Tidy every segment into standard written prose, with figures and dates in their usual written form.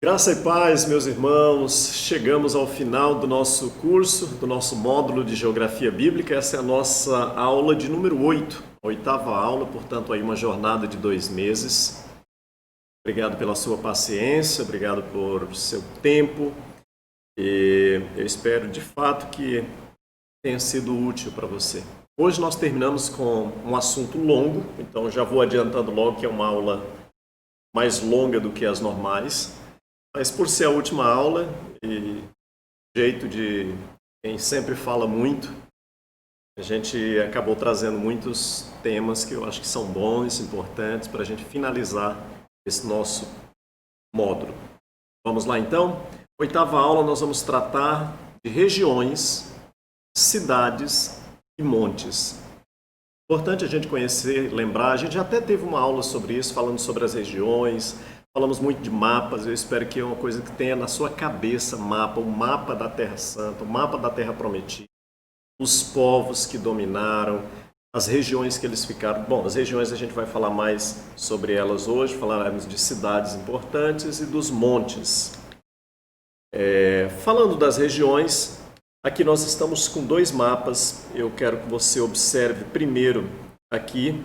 Graça e paz, meus irmãos. Chegamos ao final do nosso curso, do nosso módulo de Geografia Bíblica. Essa é a nossa aula de número 8, a oitava aula, portanto, aí uma jornada de 2 meses. Obrigado pela sua paciência, obrigado por seu tempo. E eu espero, de fato, que tenha sido útil para você. Hoje nós terminamos com um assunto longo, então já vou adiantando logo que é uma aula mais longa do que as normais. Mas por ser a última aula e jeito de quem sempre fala muito, a gente acabou trazendo muitos temas que eu acho que são bons, importantes para a gente finalizar esse nosso módulo. Vamos lá então? Oitava aula nós vamos tratar de regiões, cidades e montes. Importante a gente conhecer, lembrar, a gente já até teve uma aula sobre isso, falando sobre as regiões. Falamos muito de mapas, eu espero que é uma coisa que tenha na sua cabeça mapa, o mapa da Terra Santa, o mapa da Terra Prometida, os povos que dominaram, as regiões que eles ficaram. Bom, as regiões a gente vai falar mais sobre elas hoje, falaremos de cidades importantes e dos montes. Falando das regiões, aqui nós estamos com 2 mapas, eu quero que você observe primeiro aqui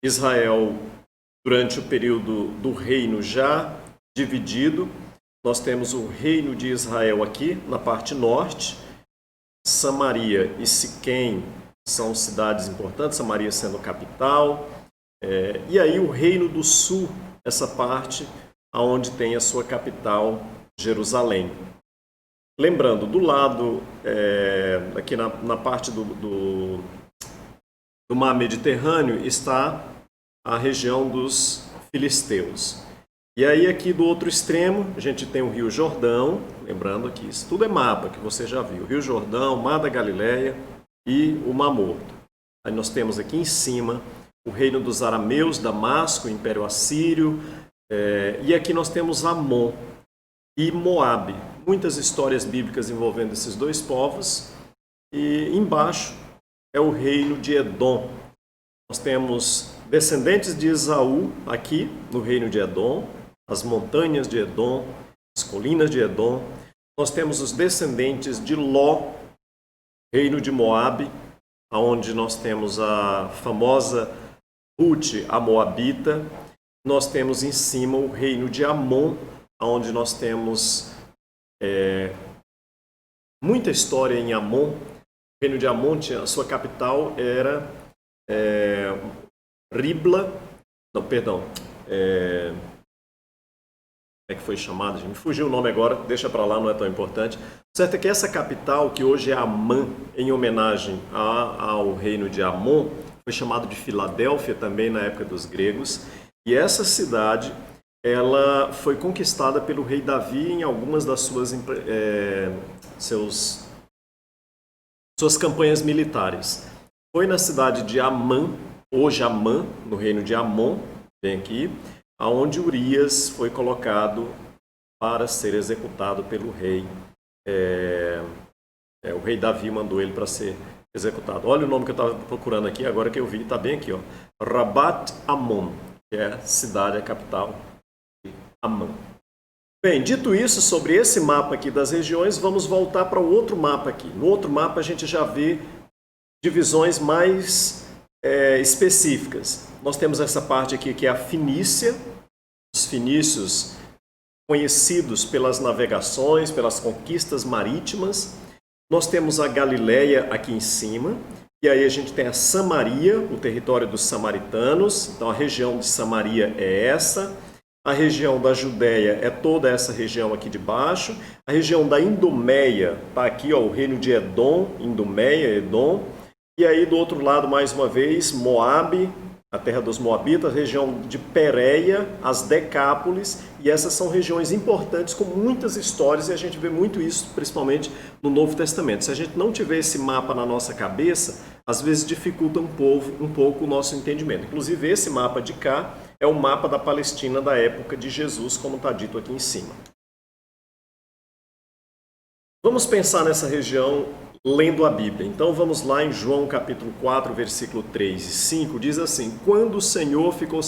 Israel durante o período do reino já dividido. Nós temos o reino de Israel aqui na parte norte. Samaria e Siquém são cidades importantes, Samaria sendo capital. E aí o reino do sul, essa parte onde tem a sua capital, Jerusalém. Lembrando, do lado, aqui na parte do mar Mediterrâneo, está a região dos filisteus. E aí aqui do outro extremo, a gente tem o Rio Jordão, lembrando aqui, isso tudo é mapa que você já viu, Rio Jordão, Mar da Galileia e o Mar Morto. Aí nós temos aqui em cima o reino dos arameus, Damasco, o Império Assírio, e aqui nós temos Amon e Moabe. Muitas histórias bíblicas envolvendo esses 2 povos. E embaixo é o reino de Edom. Nós temos descendentes de Esaú aqui no reino de Edom, as montanhas de Edom, as colinas de Edom. Nós temos os descendentes de Ló, reino de Moabe, onde nós temos a famosa Ruth, a Moabita. Nós temos em cima o reino de Amon, onde nós temos muita história em Amon. O reino de Amon, a sua capital era Ribla, não, perdão, como é que foi chamado? Me fugiu o nome agora, deixa para lá, não é tão importante. O certo é que essa capital, que hoje é Amã, em homenagem ao reino de Amon, foi chamado de Filadélfia também na época dos gregos. E essa cidade, ela foi conquistada pelo rei Davi em algumas das suas campanhas militares. Foi na cidade de Amã, hoje Amã, no reino de Amon, bem aqui, aonde Urias foi colocado para ser executado pelo rei. O rei Davi mandou ele para ser executado. Olha o nome que eu estava procurando aqui, agora que eu vi, está bem aqui, ó. Rabat Amon, que é a cidade, a capital de Amã. Bem, dito isso, sobre esse mapa aqui das regiões, vamos voltar para o outro mapa aqui. No outro mapa a gente já vê divisões mais específicas. Nós temos essa parte aqui que é a Fenícia, os fenícios conhecidos pelas navegações, pelas conquistas marítimas. Nós temos a Galileia aqui em cima, e aí a gente tem a Samaria, o território dos samaritanos. Então a região de Samaria é essa. A região da Judéia é toda essa região aqui de baixo. A região da Idumeia está aqui, ó, o reino de Edom, Idumeia, Edom. E aí do outro lado, mais uma vez, Moabe, a terra dos Moabitas, a região de Pérea, as Decápolis, e essas são regiões importantes com muitas histórias, e a gente vê muito isso, principalmente no Novo Testamento. Se a gente não tiver esse mapa na nossa cabeça, às vezes dificulta um pouco o nosso entendimento. Inclusive, esse mapa de cá é o mapa da Palestina da época de Jesus, como está dito aqui em cima. Vamos pensar nessa região lendo a Bíblia. Então vamos lá em João capítulo 4, versículo 3 e 5, diz assim: Quando o Senhor ficou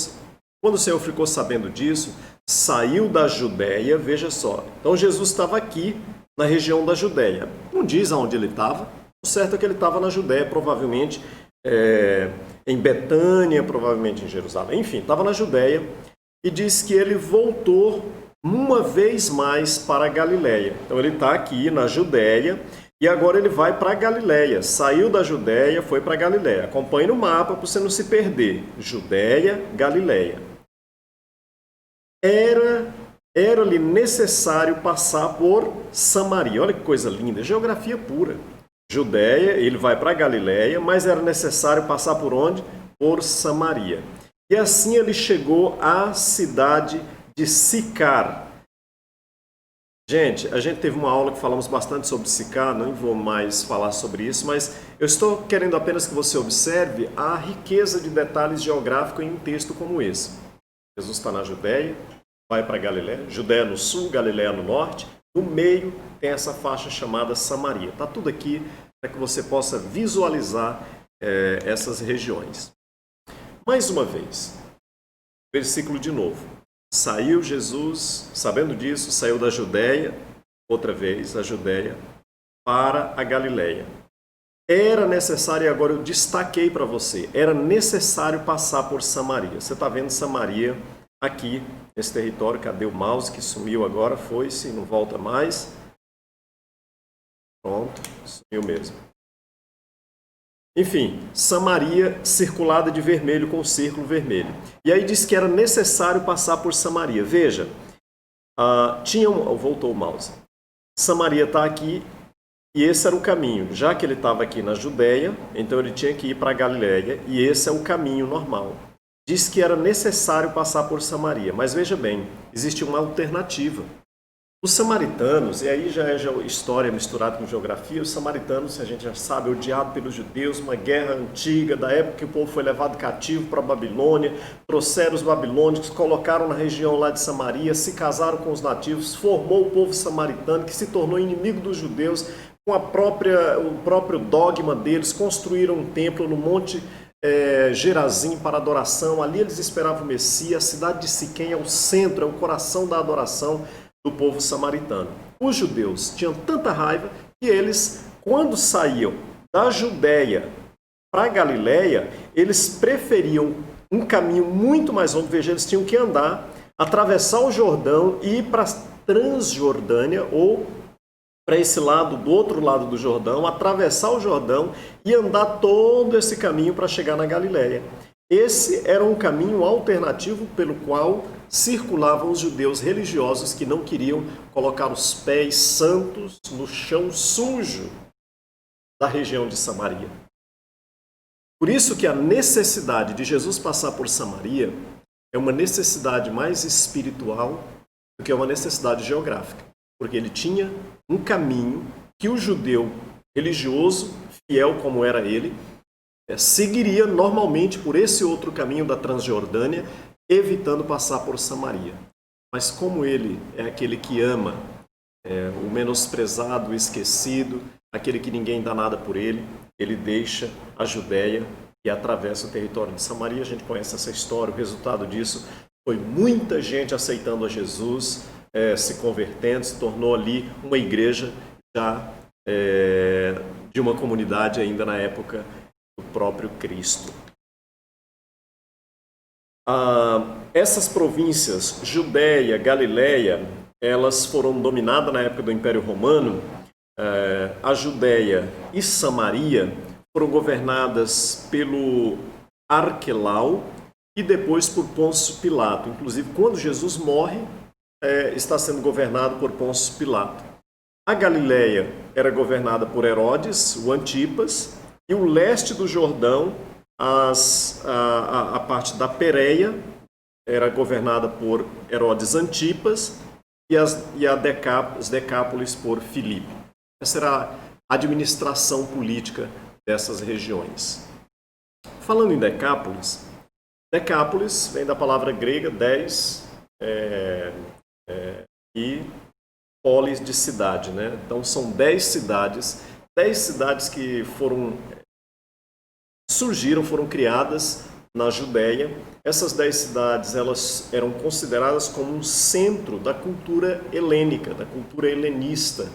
Quando o Senhor ficou sabendo disso, saiu da Judéia, veja só. Então Jesus estava aqui na região da Judéia. Não diz aonde ele estava. O certo é que ele estava na Judéia, provavelmente em Betânia, provavelmente em Jerusalém. Enfim, estava na Judéia. E diz que ele voltou uma vez mais para a Galiléia. Então ele está aqui na Judéia e agora ele vai para a Galiléia. Saiu da Judéia, foi para a Galiléia. Acompanhe no mapa para você não se perder. Judéia, Galiléia. Era-lhe necessário passar por Samaria. Olha que coisa linda, geografia pura. Judéia, ele vai para a Galiléia, mas era necessário passar por onde? Por Samaria. E assim ele chegou à cidade de Sicar. Gente, a gente teve uma aula que falamos bastante sobre Sicar, não vou mais falar sobre isso, mas eu estou querendo apenas que você observe a riqueza de detalhes geográficos em um texto como esse. Jesus está na Judéia, vai para Galiléia, Judéia no sul, Galiléia no norte, no meio tem essa faixa chamada Samaria. Está tudo aqui para que você possa visualizar essas regiões. Mais uma vez, versículo de novo. Saiu Jesus, sabendo disso, saiu da Judéia, outra vez, a Judéia, para a Galiléia. Era necessário, e agora eu destaquei para você, era necessário passar por Samaria. Você está vendo Samaria aqui, nesse território. Cadê o mouse que sumiu agora? Foi-se, não volta mais. Pronto, sumiu mesmo. Enfim, Samaria circulada de vermelho com um círculo vermelho. E aí diz que era necessário passar por Samaria. Veja, voltou o mouse. Samaria está aqui e esse era o caminho. Já que ele estava aqui na Judéia, então ele tinha que ir para a Galiléia e esse é o caminho normal. Diz que era necessário passar por Samaria, mas veja bem, existe uma alternativa. Os samaritanos, e aí já é história misturada com geografia, os samaritanos, a gente já sabe, odiado pelos judeus, uma guerra antiga, da época que o povo foi levado cativo para a Babilônia, trouxeram os babilônicos, colocaram na região lá de Samaria, se casaram com os nativos, formou o povo samaritano, que se tornou inimigo dos judeus, com o próprio dogma deles, construíram um templo no Monte Gerazim para adoração, ali eles esperavam o Messias, a cidade de Siquém é o centro, é o coração da adoração do povo samaritano. Os judeus tinham tanta raiva que eles, quando saíam da Judéia para a Galiléia, eles preferiam um caminho muito mais longo. Veja, eles tinham que andar, atravessar o Jordão e ir para a Transjordânia ou para esse lado, do outro lado do Jordão, atravessar o Jordão e andar todo esse caminho para chegar na Galiléia. Esse era um caminho alternativo pelo qual circulavam os judeus religiosos que não queriam colocar os pés santos no chão sujo da região de Samaria. Por isso que a necessidade de Jesus passar por Samaria é uma necessidade mais espiritual do que uma necessidade geográfica, porque ele tinha um caminho que o judeu religioso, fiel como era ele, seguiria normalmente por esse outro caminho da Transjordânia, evitando passar por Samaria. Mas como ele é aquele que ama o menosprezado, o esquecido, aquele que ninguém dá nada por ele, ele deixa a Judéia e atravessa o território de Samaria. A gente conhece essa história, o resultado disso foi muita gente aceitando a Jesus, se convertendo, se tornou ali uma igreja já de uma comunidade ainda na época do próprio Cristo. Essas províncias, Judéia, Galiléia, elas foram dominadas na época do Império Romano. A Judéia e Samaria foram governadas pelo Arquelau e depois por Pôncio Pilato. Inclusive, quando Jesus morre, está sendo governado por Pôncio Pilato. A Galiléia era governada por Herodes, o Antipas, e o leste do Jordão, a parte da Pérea, era governada por Herodes Antipas e os Decápolis por Filipe. Essa era a administração política dessas regiões. Falando em Decápolis, Decápolis vem da palavra grega 10 e polis de cidade, né? Então são 10 cidades que surgiram, foram criadas na Judéia. Essas 10 cidades elas eram consideradas como um centro da cultura helênica, da cultura helenista.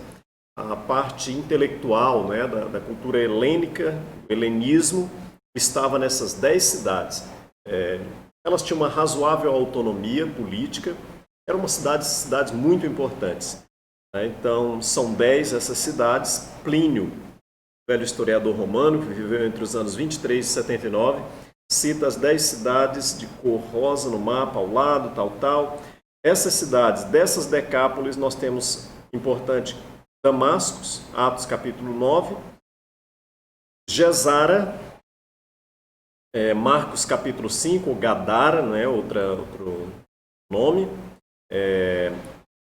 A parte intelectual, né, da cultura helênica, o helenismo, estava nessas 10 cidades. Elas tinham uma razoável autonomia política, eram cidades muito importantes. Então, são 10 essas cidades. Plínio, velho historiador romano, que viveu entre os anos 23 e 79, cita as 10 cidades de cor rosa no mapa, ao lado, tal. Essas cidades, dessas decápolis, nós temos, importante, Damascus, Atos capítulo 9, Gesara, Marcos capítulo 5, Gadara, né, outro nome.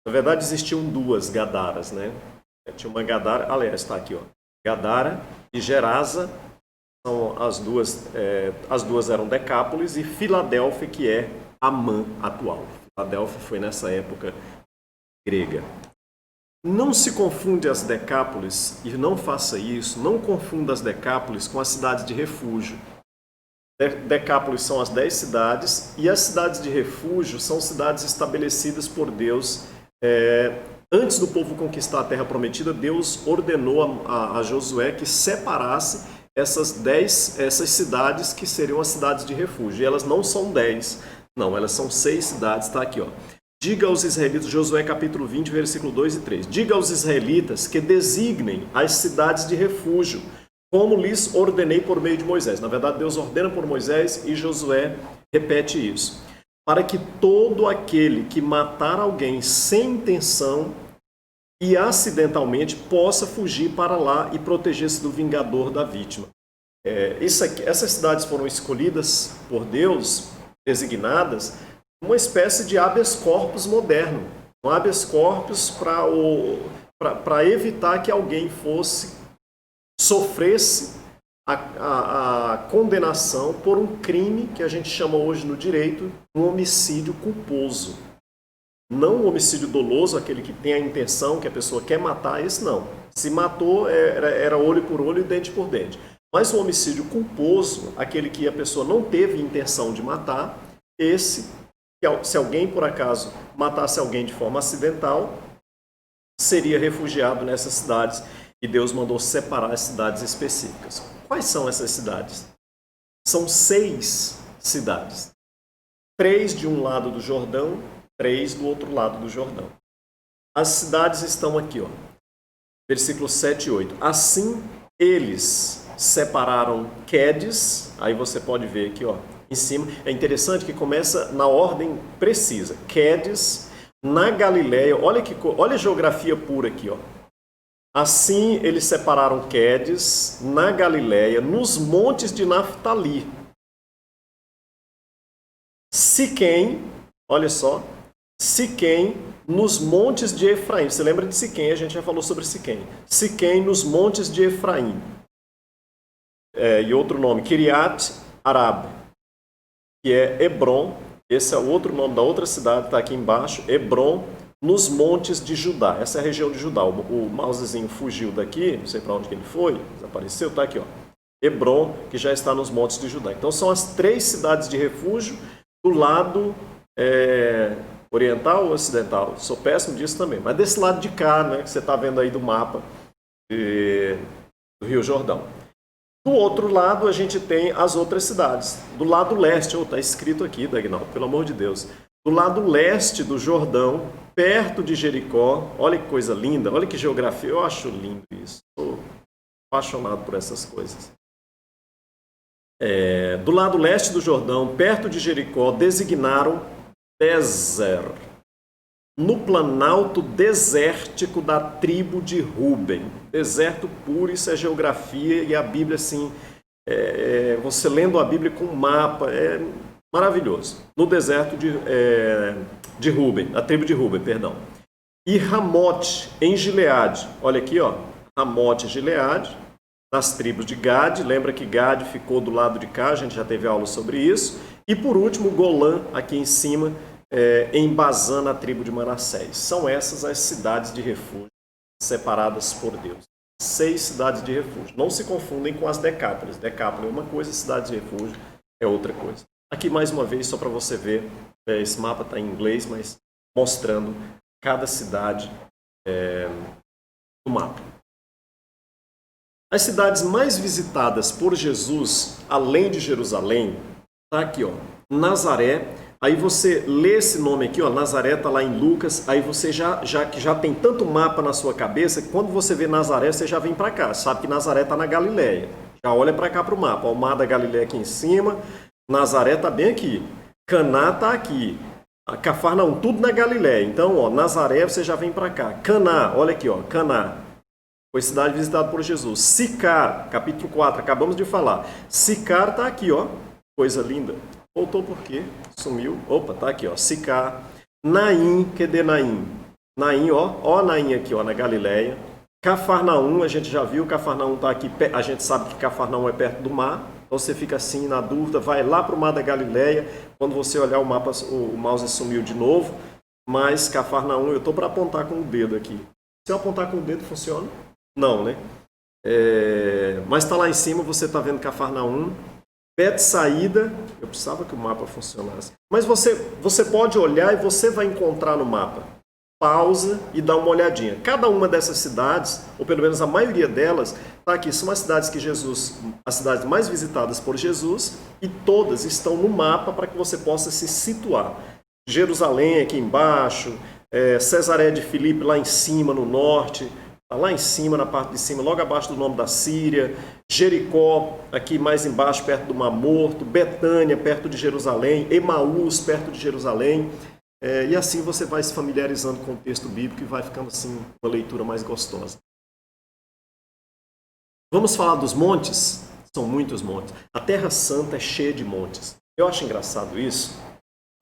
Na verdade, existiam 2 Gadaras, né? Tinha uma Gadara, aliás, está aqui, ó, Gadara e Gerasa, são as duas eram decápolis, e Filadélfia, que é Amã atual. Filadélfia foi nessa época grega. Não se confunde as decápolis, e não faça isso, não confunda as decápolis com as cidades de refúgio. Decápolis são as 10 cidades, e as cidades de refúgio são cidades estabelecidas por Deus. Antes do povo conquistar a terra prometida, Deus ordenou a Josué que separasse essas cidades que seriam as cidades de refúgio. E elas não são 10, não, elas são 6 cidades, está aqui, ó. Diga aos israelitas, Josué capítulo 20, versículo 2 e 3. Diga aos israelitas que designem as cidades de refúgio, como lhes ordenei por meio de Moisés. Na verdade, Deus ordena por Moisés e Josué repete isso. Para que todo aquele que matar alguém sem intenção e acidentalmente possa fugir para lá e proteger-se do vingador da vítima. Essas cidades foram escolhidas por Deus, designadas, uma espécie de habeas corpus moderno. Um habeas corpus para evitar que alguém sofresse a condenação por um crime que a gente chama hoje no direito um homicídio culposo. Não um homicídio doloso, aquele que tem a intenção, que a pessoa quer matar, esse não. Se matou, era olho por olho e dente por dente. Mas o homicídio culposo, aquele que a pessoa não teve intenção de matar, esse, se alguém por acaso matasse alguém de forma acidental, seria refugiado nessas cidades, e Deus mandou separar as cidades específicas. Quais são essas cidades? São 6 cidades. 3 de um lado do Jordão, 3 do outro lado do Jordão. As cidades estão aqui, ó. Versículos 7 e 8. Assim, eles separaram Quedes, aí você pode ver aqui, ó, em cima. É interessante que começa na ordem precisa. Quedes, na Galileia, olha a geografia pura aqui, ó. Assim, eles separaram Quedes, na Galileia, nos montes de Naftali. Siquém, olha só, Siquém, nos montes de Efraim. Você lembra de Siquém? A gente já falou sobre Siquém. Siquém, nos montes de Efraim. E outro nome, Kiriat Arab, que é Hebron. Esse é o outro nome da outra cidade, está aqui embaixo. Hebron, nos montes de Judá. Essa é a região de Judá. O mousezinho fugiu daqui, não sei para onde que ele foi, desapareceu, está aqui, ó. Hebron, que já está nos montes de Judá. Então são as 3 cidades de refúgio do lado oriental ou ocidental. Sou péssimo disso também. Mas desse lado de cá, né, que você está vendo aí do mapa do Rio Jordão. Do outro lado, a gente tem as outras cidades. Do lado leste, está escrito aqui, Dagnaldo, pelo amor de Deus. Do lado leste do Jordão, perto de Jericó, olha que coisa linda, olha que geografia, eu acho lindo isso. Estou apaixonado por essas coisas. Do lado leste do Jordão, perto de Jericó, designaram Bezer, no planalto desértico da tribo de Ruben. Deserto puro, isso é geografia, e a Bíblia, assim, você lendo a Bíblia com um mapa, é maravilhoso. No deserto de Ruben, a tribo de Ruben, perdão. E Ramote, em Gileade. Olha aqui, ó, Ramote, Gileade, nas tribos de Gade. Lembra que Gade ficou do lado de cá, a gente já teve aula sobre isso. E por último, Golã, aqui em cima, em Bazã, na tribo de Manassés. São essas as cidades de refúgio separadas por Deus. 6 cidades de refúgio. Não se confundem com as decápolis. Decápolis é uma coisa, cidades de refúgio é outra coisa. Aqui, mais uma vez, só para você ver, esse mapa está em inglês, mas mostrando cada cidade no mapa. As cidades mais visitadas por Jesus, além de Jerusalém, está aqui, ó, Nazaré. Aí você lê esse nome aqui, ó, Nazaré está lá em Lucas, aí você já tem tanto mapa na sua cabeça que quando você vê Nazaré, você já vem para cá. Sabe que Nazaré está na Galileia. Já olha para cá para o mapa. Ó, o mar da Galileia aqui em cima, Nazaré está bem aqui. Caná está aqui. Cafarnaum, tudo na Galileia. Então, ó, Nazaré, você já vem para cá. Caná, olha aqui, ó, Caná. Foi cidade visitada por Jesus. Sicar, capítulo 4, acabamos de falar. Sicar está aqui, ó. Coisa linda. Voltou por quê? Sumiu. Opa, tá aqui, ó. Sicar. Naim, cadê Naim? Naim, ó Naim aqui, ó, na Galileia. Cafarnaum, a gente já viu, Cafarnaum tá aqui, a gente sabe que Cafarnaum é perto do mar. Então você fica assim na dúvida, vai lá para o mar da Galileia. Quando você olhar o mapa, o mouse sumiu de novo. Mas Cafarnaum, eu tô para apontar com o dedo aqui. Se eu apontar com o dedo, funciona? Não, né? Mas está lá em cima, você está vendo Cafarnaum. Betsaída, eu precisava que o mapa funcionasse. Mas você pode olhar e você vai encontrar no mapa. Pausa e dá uma olhadinha. Cada uma dessas cidades, ou pelo menos a maioria delas, está aqui. São as cidades as cidades mais visitadas por Jesus, e todas estão no mapa para que você possa se situar. Jerusalém aqui embaixo, Cesareia de Filipe lá em cima, no norte. Lá em cima, na parte de cima, logo abaixo do nome da Síria, Jericó, aqui mais embaixo, perto do Mar Morto, Betânia, perto de Jerusalém, Emaús, perto de Jerusalém, e assim você vai se familiarizando com o texto bíblico e vai ficando assim uma leitura mais gostosa. Vamos falar dos montes? São muitos montes. A Terra Santa é cheia de montes. Eu acho engraçado isso,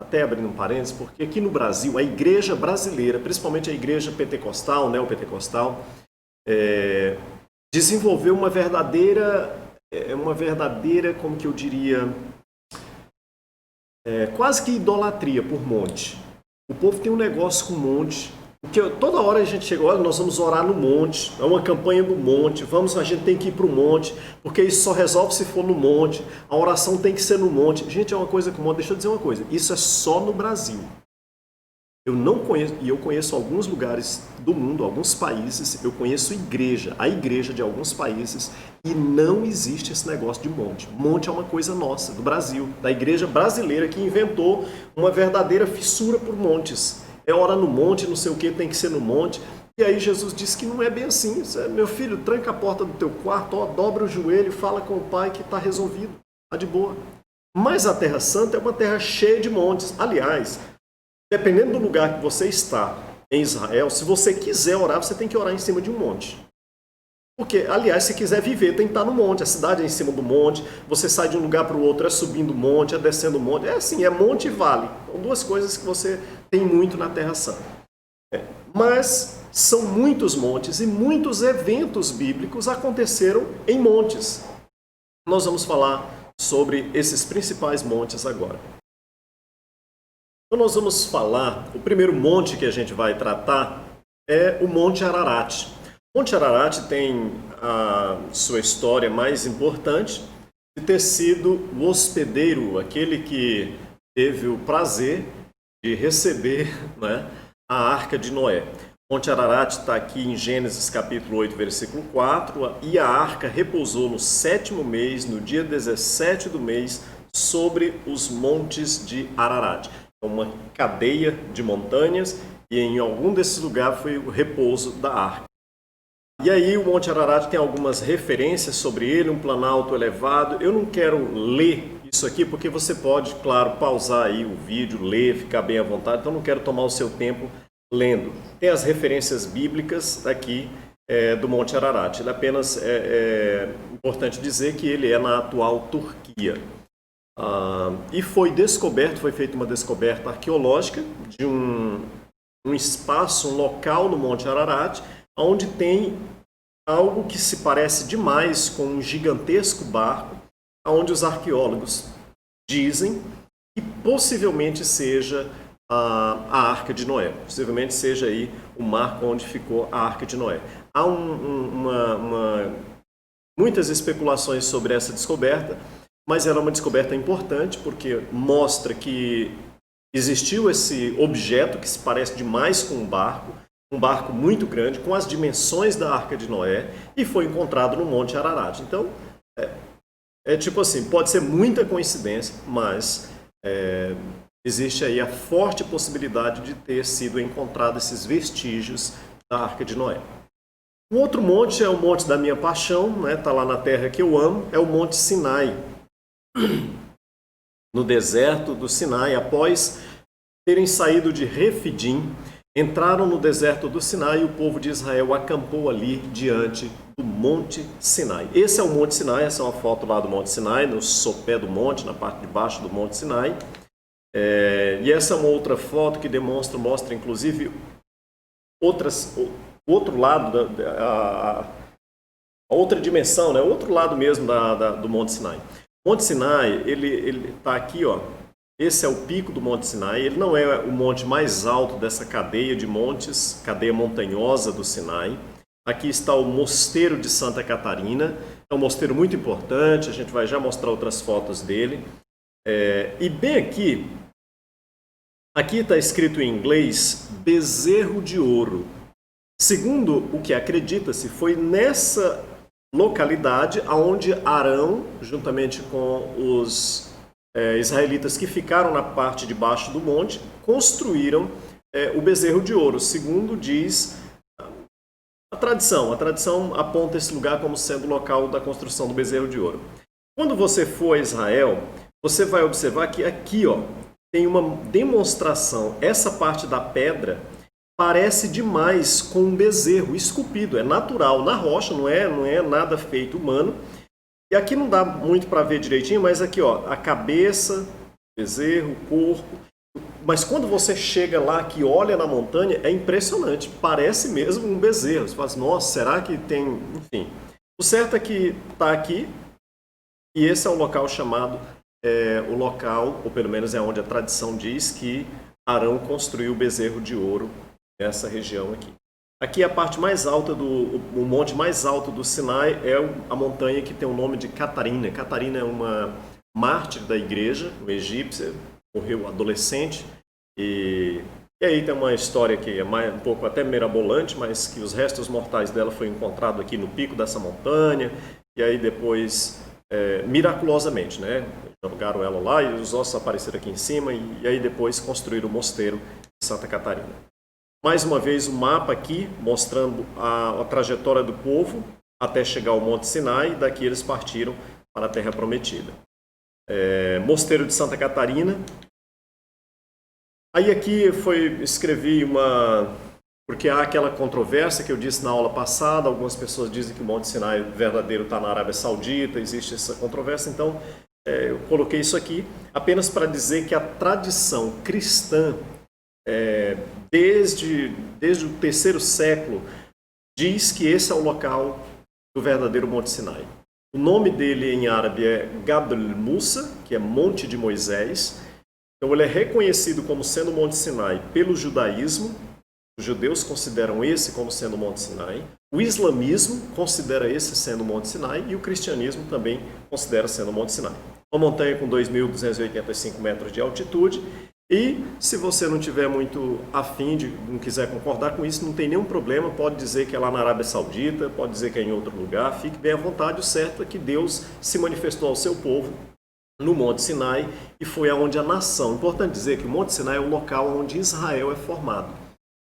até abrindo um parênteses, porque aqui no Brasil, a igreja brasileira, principalmente a igreja pentecostal, neopentecostal, desenvolveu uma verdadeira, como que eu diria, quase que idolatria por monte. O povo tem um negócio com monte, porque toda hora a gente chega, olha, nós vamos orar no monte, é uma campanha do monte, a gente tem que ir para o monte, porque isso só resolve se for no monte, a oração tem que ser no monte. Gente, é uma coisa comum, deixa eu dizer uma coisa, isso é só no Brasil. Eu não conheço, e eu conheço alguns lugares do mundo, alguns países, eu conheço a igreja de alguns países, e não existe esse negócio de monte. Monte é uma coisa nossa, do Brasil, da igreja brasileira que inventou uma verdadeira fissura por montes. É hora no monte, não sei o que, tem que ser no monte. E aí Jesus disse que não é bem assim. Meu filho, tranca a porta do teu quarto, ó, dobra o joelho, fala com o pai que está resolvido, está de boa. Mas a Terra Santa é uma terra cheia de montes. Aliás, dependendo do lugar que você está em Israel, se você quiser orar, você tem que orar em cima de um monte. Porque, aliás, se quiser viver, tem que estar no monte. A cidade é em cima do monte, você sai de um lugar para o outro, é subindo o monte, é descendo o monte. É assim, é monte e vale. São duas coisas que você tem muito na Terra Santa. Mas são muitos montes e muitos eventos bíblicos aconteceram em montes. Nós vamos falar sobre esses principais montes agora. Então nós vamos falar, o primeiro monte que a gente vai tratar é o Monte Ararat. O Monte Ararat tem a sua história mais importante de ter sido o hospedeiro, aquele que teve o prazer de receber, né, a Arca de Noé. O Monte Ararat está aqui em Gênesis capítulo 8, versículo 4, e a arca repousou no 7º mês, no dia 17 do mês, sobre os montes de Ararat. Uma cadeia de montanhas, e em algum desses lugares foi o repouso da arca. E aí o Monte Ararat tem algumas referências sobre ele, um planalto elevado. Eu não quero ler isso aqui, porque você pode, claro, pausar aí o vídeo, ler, ficar bem à vontade, então não quero tomar o seu tempo lendo. Tem as referências bíblicas aqui do Monte Ararat. Ele apenas é importante dizer que ele é na atual Turquia. E foi feita uma descoberta arqueológica de um espaço, um local no Monte Ararat, onde tem algo que se parece demais com um gigantesco barco, onde os arqueólogos dizem que possivelmente seja a Arca de Noé, possivelmente seja aí o marco onde ficou a Arca de Noé. Há muitas especulações sobre essa descoberta. mas ela é uma descoberta importante porque mostra que existiu esse objeto que se parece demais com um barco muito grande, com as dimensões da Arca de Noé, e foi encontrado no Monte Ararat. Então, tipo assim, pode ser muita coincidência, mas existe aí a forte possibilidade de ter sido encontrado esses vestígios da Arca de Noé. O outro monte é o Monte da Minha Paixão, né? Tá lá na terra que eu amo, é o Monte Sinai. No deserto do Sinai, após terem saído de Refidim, entraram no deserto do Sinai e o povo de Israel acampou ali diante do Monte Sinai. Esse é o Monte Sinai, essa é uma foto lá do Monte Sinai, no sopé do monte, na parte de baixo do Monte Sinai. E essa é uma outra foto que mostra inclusive o outro lado, a outra dimensão, né? O outro lado mesmo do Monte Sinai. O Monte Sinai, ele está aqui, ó. Esse é o pico do Monte Sinai. Ele não é o monte mais alto dessa cadeia de montes, cadeia montanhosa do Sinai. Aqui está o Mosteiro de Santa Catarina. É um mosteiro muito importante, a gente vai já mostrar outras fotos dele. E bem aqui está escrito em inglês, bezerro de ouro. Segundo o que acredita-se, foi nessa localidade onde Arão, juntamente com os israelitas que ficaram na parte de baixo do monte, construíram o bezerro de ouro, segundo diz a tradição. A tradição aponta esse lugar como sendo o local da construção do bezerro de ouro. Quando você for a Israel, você vai observar que aqui, ó, tem uma demonstração. Essa parte da pedra parece demais com um bezerro esculpido, é natural, na rocha, não é nada feito humano. E aqui não dá muito para ver direitinho, mas aqui, ó, a cabeça, o bezerro, o corpo. Mas quando você chega lá, que olha na montanha, é impressionante, parece mesmo um bezerro. Você fala assim, nossa, será que tem... Enfim, o certo é que está aqui, e esse é o local chamado, o local, ou pelo menos é onde a tradição diz que Arão construiu o bezerro de ouro nessa região aqui. Aqui a parte mais alta o monte mais alto do Sinai é a montanha que tem o nome de Catarina. Catarina é uma mártir da igreja, uma egípcia, morreu adolescente, e aí tem uma história que é um pouco até mirabolante, mas que os restos mortais dela foram encontrados aqui no pico dessa montanha, e aí depois, miraculosamente, né, jogaram ela lá e os ossos apareceram aqui em cima, e aí depois construíram o mosteiro de Santa Catarina. Mais uma vez o mapa aqui, mostrando a trajetória do povo até chegar ao Monte Sinai, e daqui eles partiram para a Terra Prometida. Mosteiro de Santa Catarina. Aí aqui escrevi porque há aquela controvérsia que eu disse na aula passada, algumas pessoas dizem que o Monte Sinai verdadeiro está na Arábia Saudita, existe essa controvérsia, então eu coloquei isso aqui apenas para dizer que a tradição cristã, desde o terceiro século, diz que esse é o local do verdadeiro Monte Sinai. O nome dele em árabe é Jabal Musa, que é Monte de Moisés. Então ele é reconhecido como sendo o Monte Sinai pelo judaísmo. Os judeus consideram esse como sendo o Monte Sinai. O islamismo considera esse sendo o Monte Sinai e o cristianismo também considera sendo o Monte Sinai. Uma montanha com 2.285 metros de altitude. E se você não tiver muito afim não quiser concordar com isso, não tem nenhum problema, pode dizer que é lá na Arábia Saudita, pode dizer que é em outro lugar, fique bem à vontade. O certo é que Deus se manifestou ao seu povo no Monte Sinai e foi aonde a nação, importante dizer que o Monte Sinai é o local onde Israel é formado.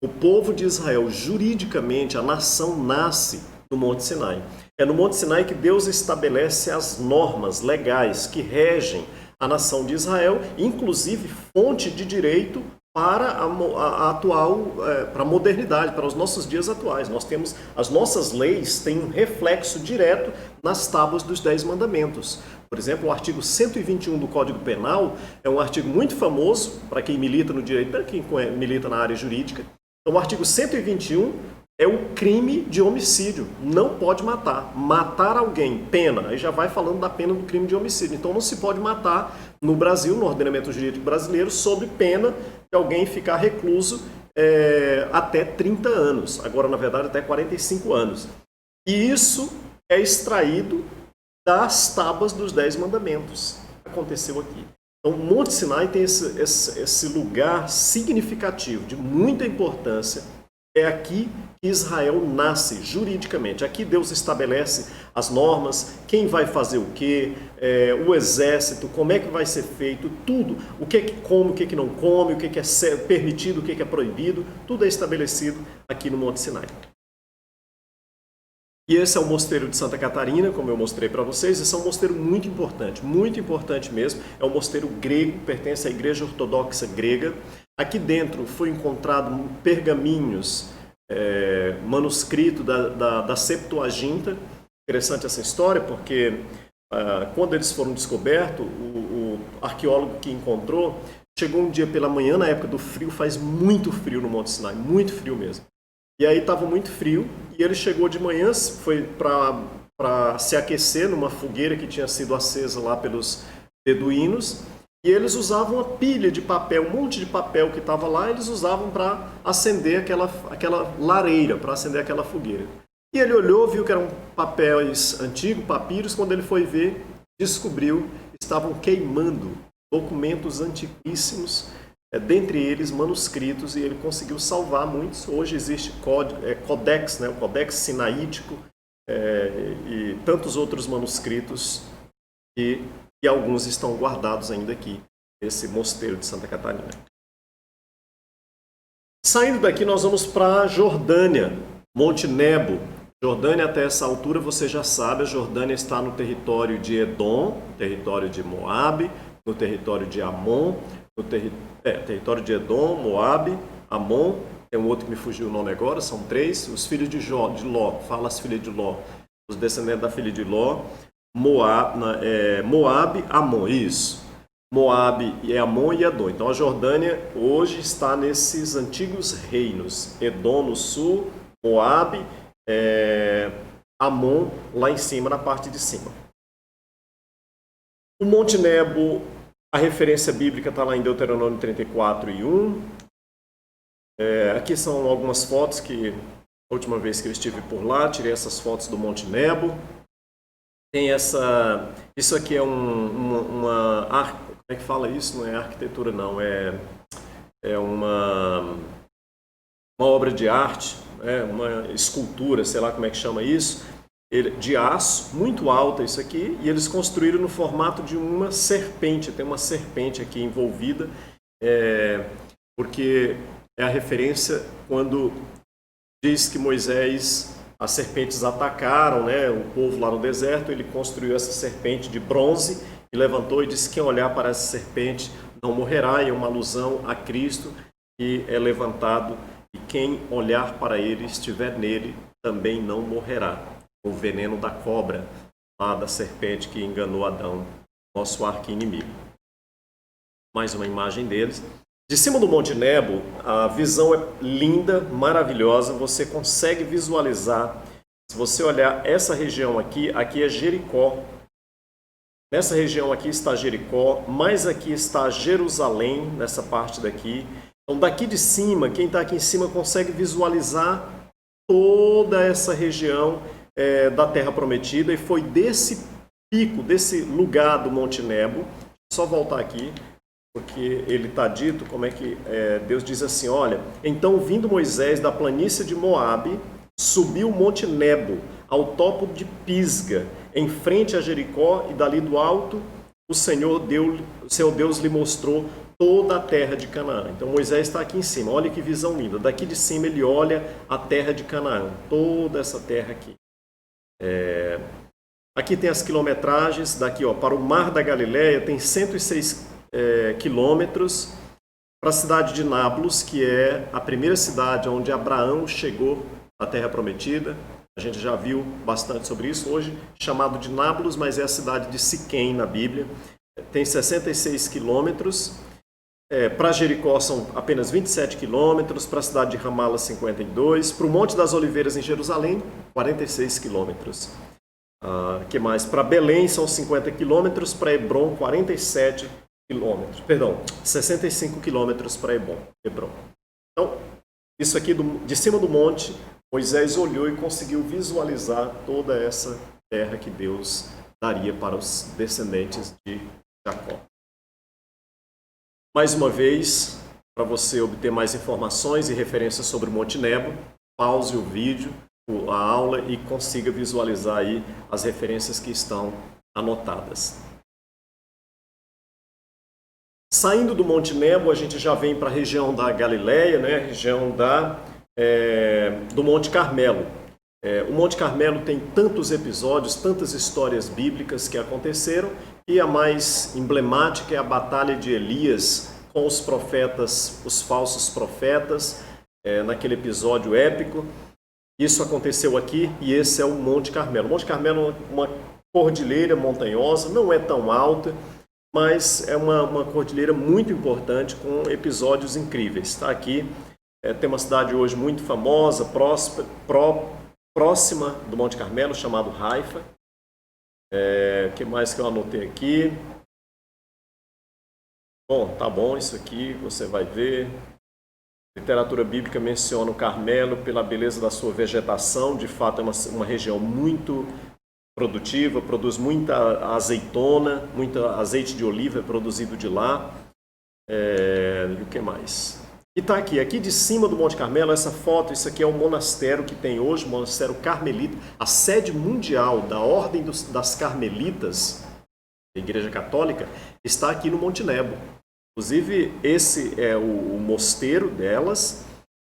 O povo de Israel, juridicamente, a nação nasce no Monte Sinai. É no Monte Sinai que Deus estabelece as normas legais que regem a nação de Israel, inclusive fonte de direito para a atual, para a modernidade, para os nossos dias atuais. As nossas leis têm um reflexo direto nas tábuas dos 10 mandamentos. Por exemplo, o artigo 121 do Código Penal é um artigo muito famoso para quem milita no direito, para quem milita na área jurídica. Então, o artigo 121 é o crime de homicídio. Não pode matar. Matar alguém, pena. Aí já vai falando da pena do crime de homicídio. Então não se pode matar no Brasil, no ordenamento jurídico brasileiro, sob pena de alguém ficar recluso até 30 anos. Agora, na verdade, até 45 anos. E isso é extraído das tábuas dos 10 mandamentos. Aconteceu aqui. Então, o Monte Sinai tem esse lugar significativo, de muita importância. É aqui que Israel nasce juridicamente. Aqui Deus estabelece as normas, quem vai fazer o quê, o exército, como é que vai ser feito, tudo. O que é que come, o que é que não come, o que é permitido, o que é proibido. Tudo é estabelecido aqui no Monte Sinai. E esse é o mosteiro de Santa Catarina, como eu mostrei para vocês. Esse é um mosteiro muito importante mesmo. É um mosteiro grego, pertence à Igreja Ortodoxa Grega. Aqui dentro foi encontrado pergaminhos, manuscrito da Septuaginta. Interessante essa história, porque quando eles foram descobertos, o arqueólogo que encontrou, chegou um dia pela manhã, na época do frio, faz muito frio no Monte Sinai, muito frio mesmo. E aí estava muito frio, e ele chegou de manhã, foi para se aquecer numa fogueira que tinha sido acesa lá pelos beduínos, e eles usavam uma pilha de papel, um monte de papel que estava lá, eles usavam para acender aquela lareira, para acender aquela fogueira. E ele olhou, viu que eram papéis antigos, papiros, quando ele foi ver, descobriu que estavam queimando documentos antiquíssimos, dentre eles manuscritos, e ele conseguiu salvar muitos. Hoje existe Codex, o Codex Sinaítico, e tantos outros manuscritos, e alguns estão guardados ainda aqui, nesse mosteiro de Santa Catarina. Saindo daqui, nós vamos para a Jordânia, Monte Nebo. Jordânia, até essa altura, você já sabe, a Jordânia está no território de Edom, no território de Moabe, no território de Amon, território de Edom, Moabe, Amon, tem um outro que me fugiu o nome agora, são 3, os filhos de Ló, fala as filhas de Ló, os descendentes da filha de Ló, Moabe, Amon, isso. Moabe, Amon e Edom. Então a Jordânia hoje está nesses antigos reinos, Edom no sul, Moabe, Amon lá em cima, na parte de cima. O Monte Nebo, a referência bíblica está lá em Deuteronômio 34 e 1. Aqui são algumas fotos que, a última vez que eu estive por lá, tirei essas fotos do Monte Nebo. Tem isso aqui é como é que fala isso? Não é arquitetura, não, é uma obra de arte, uma escultura, sei lá como é que chama isso, de aço, muito alta isso aqui, e eles construíram no formato de uma serpente. Tem uma serpente aqui envolvida, porque é a referência quando diz que Moisés, as serpentes atacaram, o povo lá no deserto. Ele construiu essa serpente de bronze e levantou e disse que quem olhar para essa serpente não morrerá, e é uma alusão a Cristo, que é levantado, e quem olhar para ele, estiver nele, também não morrerá. O veneno da cobra, lá da serpente que enganou Adão, nosso arqui-inimigo. Mais uma imagem deles. De cima do Monte Nebo, a visão é linda, maravilhosa, você consegue visualizar. Se você olhar essa região aqui é Jericó. Nessa região aqui está Jericó, mais aqui está Jerusalém, nessa parte daqui. Então daqui de cima, quem está aqui em cima consegue visualizar toda essa região da Terra Prometida, e foi desse pico, desse lugar do Monte Nebo, só voltar aqui, porque ele está dito, como é que Deus diz assim, olha, então vindo Moisés da planície de Moabe, subiu o Monte Nebo, ao topo de Pisga, em frente a Jericó, e dali do alto o Senhor Deus lhe mostrou toda a terra de Canaã. Então Moisés está aqui em cima, olha que visão linda, daqui de cima ele olha a terra de Canaã, toda essa terra aqui. Aqui tem as quilometragens, daqui para o Mar da Galileia tem 106 quilômetros, para a cidade de Nablus, que é a primeira cidade onde Abraão chegou à Terra Prometida. A gente já viu bastante sobre isso hoje, chamado de Nablus, mas é a cidade de Siquém na Bíblia. Tem 66 quilômetros. Para Jericó são apenas 27 quilômetros, para a cidade de Ramala 52, para o Monte das Oliveiras em Jerusalém 46 quilômetros. Que mais? Para Belém são 50 quilômetros, para Hebron 47 quilômetros, 65 quilômetros para Hebron. Então, isso aqui de cima do monte, Moisés olhou e conseguiu visualizar toda essa terra que Deus daria para os descendentes de Jacó. Mais uma vez, para você obter mais informações e referências sobre o Monte Nebo, pause o vídeo, a aula e consiga visualizar aí as referências que estão anotadas. Saindo do Monte Nebo, a gente já vem para a região da Galileia, né? Região do Monte Carmelo. O Monte Carmelo tem tantos episódios, tantas histórias bíblicas que aconteceram, e a mais emblemática é a batalha de Elias com os profetas, os falsos profetas, naquele episódio épico. Isso aconteceu aqui e esse é o Monte Carmelo. O Monte Carmelo é uma cordilheira montanhosa, não é tão alta, mas é uma cordilheira muito importante com episódios incríveis. Está aqui, tem uma cidade hoje muito famosa, próxima do Monte Carmelo, chamado Haifa. O que mais que eu anotei aqui? Bom, tá bom, isso aqui você vai ver. A literatura bíblica menciona o Carmelo pela beleza da sua vegetação. De fato, é uma região muito produtiva, produz muita azeitona, muito azeite de oliva é produzido de lá. E o que mais? E está aqui de cima do Monte Carmelo, essa foto, isso aqui é o monastério que tem hoje, o monastério carmelita, a sede mundial da Ordem das Carmelitas, da Igreja Católica, está aqui no Monte Nebo. Inclusive, esse é o mosteiro delas,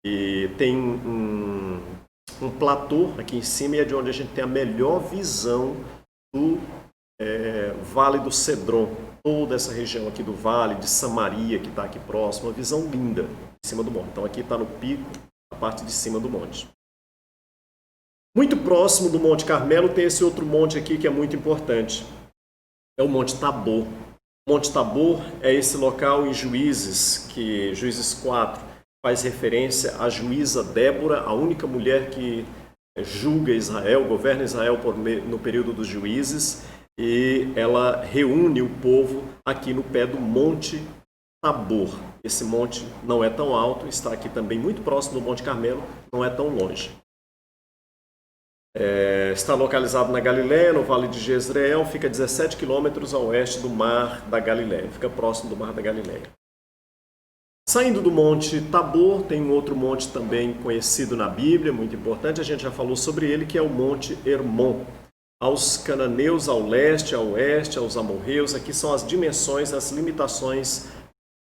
e tem um platô aqui em cima, e é de onde a gente tem a melhor visão do Vale do Cedron, toda essa região aqui do Vale, de Samaria, que está aqui próximo, uma visão linda em cima do monte. Então aqui está no pico, a parte de cima do monte. Muito próximo do Monte Carmelo tem esse outro monte aqui que é muito importante, é o Monte Tabor. Monte Tabor é esse local em Juízes, que Juízes 4 faz referência à juíza Débora, a única mulher que julga Israel, governa Israel no período dos juízes, e ela reúne o povo aqui no pé do Monte Tabor. Esse monte não é tão alto, está aqui também muito próximo do Monte Carmelo, não é tão longe. Está localizado na Galileia, no Vale de Jezreel, fica 17 quilômetros a oeste do Mar da Galileia, fica próximo do Mar da Galileia. Saindo do Monte Tabor, tem um outro monte também conhecido na Bíblia, muito importante, a gente já falou sobre ele, que é o Monte Hermon. Aos cananeus ao leste, ao oeste, aos amorreus, aqui são as dimensões, as limitações,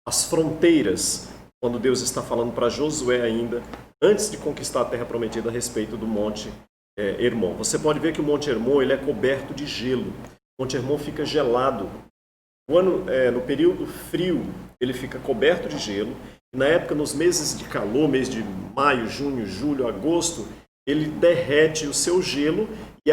as fronteiras, quando Deus está falando para Josué ainda, antes de conquistar a terra prometida, a respeito do Monte Hermon. Você pode ver que o Monte Hermon ele é coberto de gelo. O Monte Hermon fica gelado. No período frio, ele fica coberto de gelo. E na época, nos meses de calor, mês de maio, junho, julho, agosto, ele derrete o seu gelo e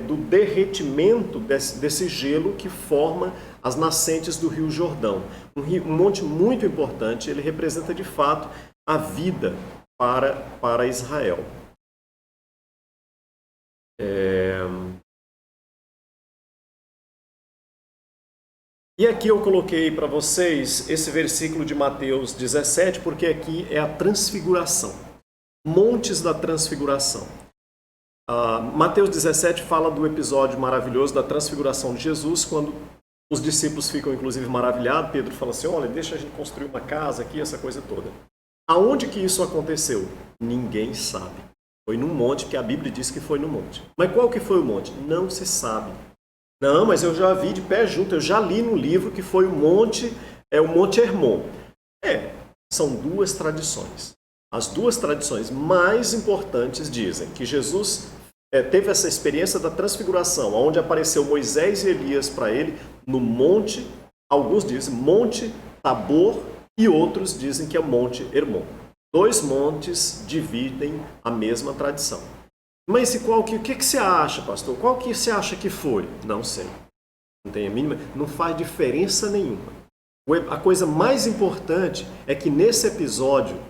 do derretimento desse gelo que forma as nascentes do Rio Jordão. Um monte muito importante, ele representa de fato a vida para Israel. E aqui eu coloquei para vocês esse versículo de Mateus 17, porque aqui é a transfiguração. Montes da transfiguração. Mateus 17 fala do episódio maravilhoso da transfiguração de Jesus, quando os discípulos ficam inclusive maravilhados. Pedro fala assim, olha, deixa a gente construir uma casa aqui, essa coisa toda. Aonde que isso aconteceu? Ninguém sabe. Foi num monte, porque a Bíblia diz que foi no monte. Mas qual que foi o monte? Não se sabe. Não, mas eu já vi de pé junto, eu já li no livro que foi o Monte Hermon. São duas tradições. As duas tradições mais importantes dizem que Jesus teve essa experiência da transfiguração, onde apareceu Moisés e Elias para ele no monte, alguns dizem Monte Tabor e outros dizem que é Monte Hermon. Dois montes dividem a mesma tradição. Mas o que você acha, pastor? Qual que você acha que foi? Não sei. Não tem a mínima, não faz diferença nenhuma. A coisa mais importante é que nesse episódio,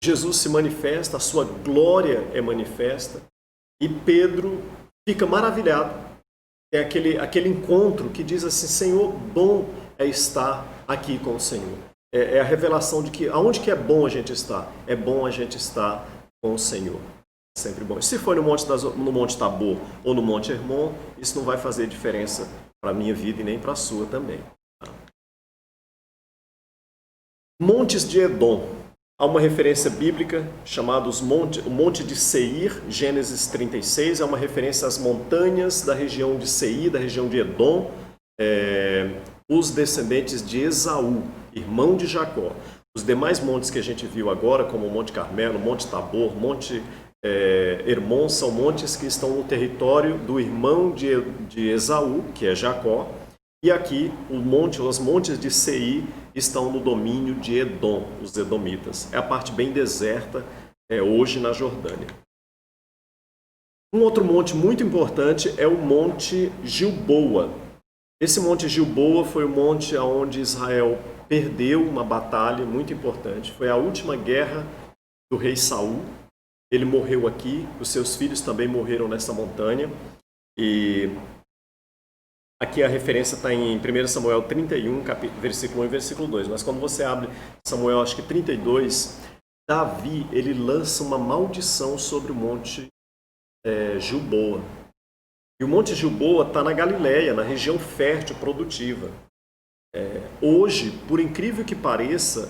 Jesus se manifesta, a sua glória é manifesta, e Pedro fica maravilhado. É aquele encontro que diz assim, Senhor, bom é estar aqui com o Senhor. É a revelação de que aonde que é bom a gente estar? É bom a gente estar com o Senhor. Sempre bom. Se for no Monte Tabor ou no Monte Hermon, isso não vai fazer diferença para a minha vida e nem para a sua também. Tá? Montes de Edom. Há uma referência bíblica chamada o Monte de Seir, Gênesis 36, é uma referência às montanhas da região de Seir, da região de Edom, os descendentes de Esaú, irmão de Jacó. Os demais montes que a gente viu agora, como o Monte Carmelo, Monte Tabor, Monte Hermon, são montes que estão no território do irmão de Esaú, que é Jacó, e aqui os montes de Seir estão no domínio de Edom, os edomitas. É a parte bem deserta hoje na Jordânia. Um outro monte muito importante é o Monte Gilboa. Esse Monte Gilboa foi o monte onde Israel perdeu uma batalha muito importante. Foi a última guerra do rei Saul. Ele morreu aqui, os seus filhos também morreram nessa montanha. E aqui a referência está em 1 Samuel 31, versículo 1 e versículo 2. Mas quando você abre Samuel, acho que 32, Davi, ele lança uma maldição sobre o Monte Gilboa. E o Monte Gilboa está na Galileia, na região fértil, produtiva. Hoje, por incrível que pareça,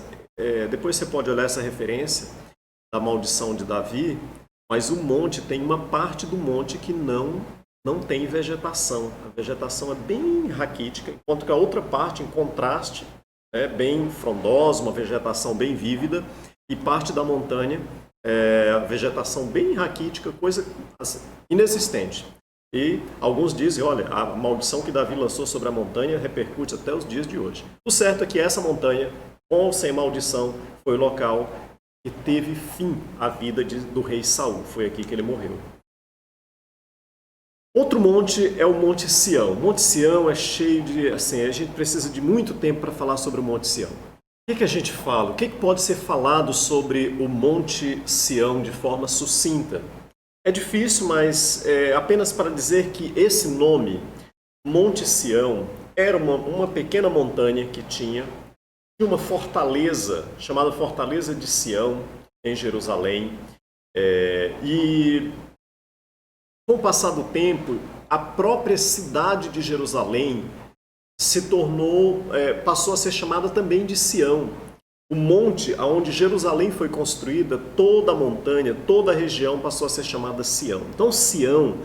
depois você pode olhar essa referência da maldição de Davi, mas o monte tem uma parte do monte que não tem vegetação. A vegetação é bem raquítica, enquanto que a outra parte, em contraste, é bem frondosa, uma vegetação bem vívida, e parte da montanha, a vegetação bem raquítica, coisa assim, inexistente. E alguns dizem, olha, a maldição que Davi lançou sobre a montanha repercute até os dias de hoje. O certo é que essa montanha, com ou sem maldição, foi o local que teve fim à vida do rei Saul. Foi aqui que ele morreu. Outro monte é o Monte Sião. O Monte Sião é cheio de... Assim, a gente precisa de muito tempo para falar sobre o Monte Sião. O que a gente fala? O que pode ser falado sobre o Monte Sião de forma sucinta? É difícil, mas apenas para dizer que esse nome, Monte Sião, era uma pequena montanha que tinha uma fortaleza, chamada Fortaleza de Sião, em Jerusalém. E com o passar do tempo, a própria cidade de Jerusalém passou a ser chamada também de Sião. O monte onde Jerusalém foi construída, toda a montanha, toda a região passou a ser chamada Sião. Então Sião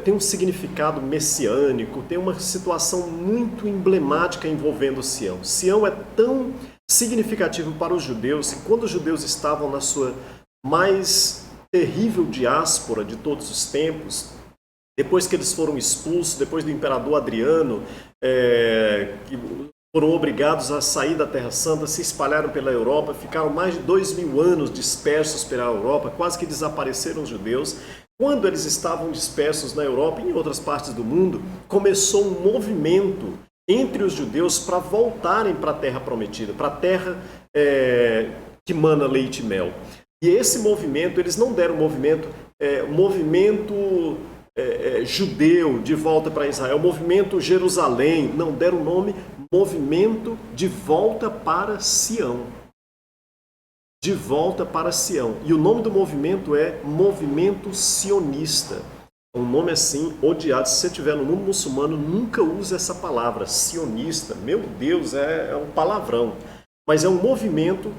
tem um significado messiânico, tem uma situação muito emblemática envolvendo Sião. Sião é tão significativo para os judeus que quando os judeus estavam na sua mais terrível diáspora de todos os tempos, depois que eles foram expulsos, depois do imperador Adriano, que foram obrigados a sair da Terra Santa, se espalharam pela Europa, ficaram mais de 2000 anos dispersos pela Europa, quase que desapareceram os judeus. Quando eles estavam dispersos na Europa e em outras partes do mundo, começou um movimento entre os judeus para voltarem para a Terra Prometida, para a terra que mana leite e mel. E esse movimento, eles não deram movimento judeu de volta para Israel, movimento Jerusalém, não deram o nome Movimento de Volta para Sião. De volta para Sião. E o nome do movimento é Movimento Sionista. Um nome assim, odiado. Se você estiver no mundo muçulmano, nunca use essa palavra, sionista. Meu Deus, é um palavrão. Mas é um movimento